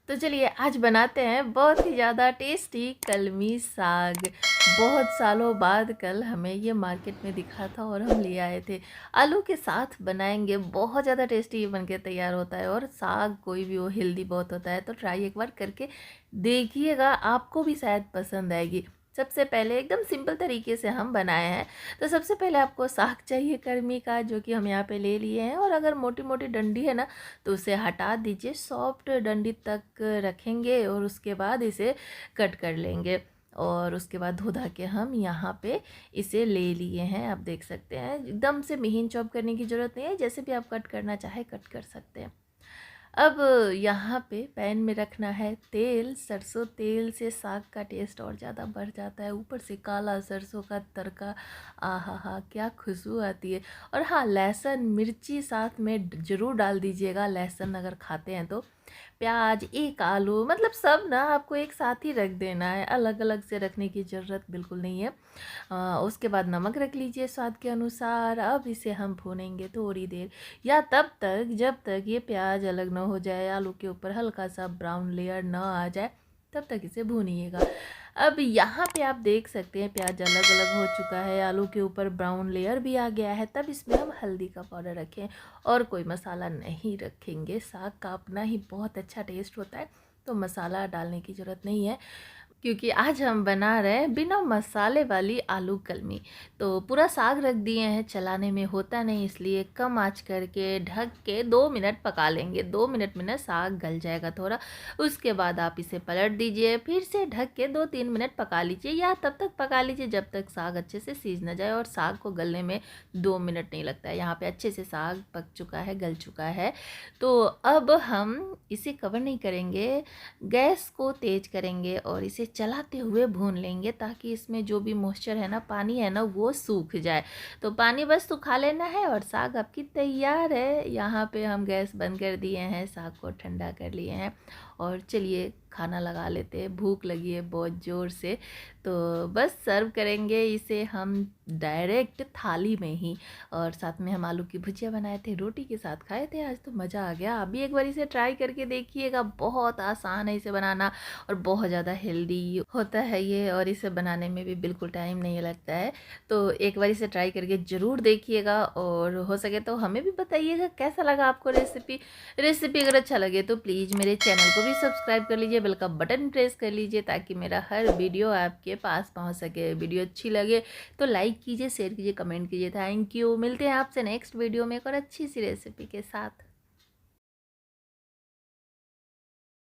तो चलिए आज बनाते हैं बहुत ही ज़्यादा टेस्टी कलमी साग। बहुत सालों बाद कल हमें ये मार्केट में दिखा था और हम ले आए थे। आलू के साथ बनाएंगे, बहुत ज़्यादा टेस्टी बन के तैयार होता है और साग कोई भी हो हेल्दी बहुत होता है, तो ट्राई एक बार करके देखिएगा, आपको भी शायद पसंद आएगी। सबसे पहले एकदम सिंपल तरीके से हम बनाए हैं। तो सबसे पहले आपको साग चाहिए कर्मी का, जो कि हम यहाँ पे ले लिए हैं। और अगर मोटी मोटी डंडी है ना, तो उसे हटा दीजिए, सॉफ्ट डंडी तक रखेंगे और उसके बाद इसे कट कर लेंगे। और उसके बाद धो धा के हम यहाँ पे इसे ले लिए हैं। आप देख सकते हैं एकदम से महीन चॉप करने की ज़रूरत नहीं है, जैसे भी आप कट करना चाहे कट कर सकते हैं। अब यहाँ पे पैन में रखना है तेल। सरसों तेल से साग का टेस्ट और ज़्यादा बढ़ जाता है, ऊपर से काला सरसों का तड़का, आहा हा क्या खुशबू आती है। और हाँ, लहसुन मिर्ची साथ में ज़रूर डाल दीजिएगा, लहसुन अगर खाते हैं तो। प्याज, एक आलू, मतलब सब ना आपको एक साथ ही रख देना है, अलग अलग से रखने की ज़रूरत बिल्कुल नहीं है। उसके बाद नमक रख लीजिए स्वाद के अनुसार। अब इसे हम भूनेंगे थोड़ी देर, या तब तक जब तक ये प्याज अलग ना हो जाए, आलू के ऊपर हल्का सा ब्राउन लेयर ना आ जाए, तब तक इसे भूनिएगा। अब यहाँ पे आप देख सकते हैं प्याज अलग अलग हो चुका है, आलू के ऊपर ब्राउन लेयर भी आ गया है। तब इसमें हम हल्दी का पाउडर रखें और कोई मसाला नहीं रखेंगे। साग का अपना ही बहुत अच्छा टेस्ट होता है, तो मसाला डालने की ज़रूरत नहीं है, क्योंकि आज हम बना रहे हैं बिना मसाले वाली आलू कलमी। तो पूरा साग रख दिए हैं, चलाने में होता नहीं, इसलिए कम आंच करके ढक के 2 मिनट पका लेंगे। 2 मिनट में ना साग गल जाएगा थोड़ा। उसके बाद आप इसे पलट दीजिए, फिर से ढक के 2-3 मिनट पका लीजिए, या तब तक पका लीजिए जब तक साग अच्छे से सीज ना जाए। और साग को गलने में 2 मिनट नहीं लगता है। यहाँ पे अच्छे से साग पक चुका है, गल चुका है। तो अब हम इसे कवर नहीं करेंगे, गैस को तेज करेंगे और इसे चलाते हुए भून लेंगे, ताकि इसमें जो भी मॉइस्चर है ना, पानी है ना, वो सूख जाए। तो पानी बस सुखा लेना है और साग आपकी तैयार है। यहाँ पे हम गैस बंद कर दिए हैं, साग को ठंडा कर लिए हैं और चलिए खाना लगा लेते हैं। भूख लगी है बहुत ज़ोर से, तो बस सर्व करेंगे इसे हम डायरेक्ट थाली में ही। और साथ में हम आलू की भुजिया बनाए थे, रोटी के साथ खाए थे आज, तो मज़ा आ गया। अभी एक बार इसे ट्राई करके देखिएगा, बहुत आसान है इसे बनाना और बहुत ज़्यादा हेल्दी होता है ये, और इसे बनाने में भी बिल्कुल टाइम नहीं लगता है। तो एक बार इसे ट्राई करके ज़रूर देखिएगा और हो सके तो हमें भी बताइएगा कैसा लगा आपको रेसिपी अगर अच्छा लगे तो प्लीज़ मेरे चैनल को भी सब्सक्राइब कर लीजिए, बेल का बटन प्रेस कर लीजिए, ताकि मेरा हर वीडियो आपके पास पहुंच सके। वीडियो अच्छी लगे तो लाइक कीजिए, शेयर कीजिए, कमेंट कीजिए। Thank you. मिलते हैं आपसे नेक्स्ट वीडियो में एक और अच्छी सी रेसिपी के साथ।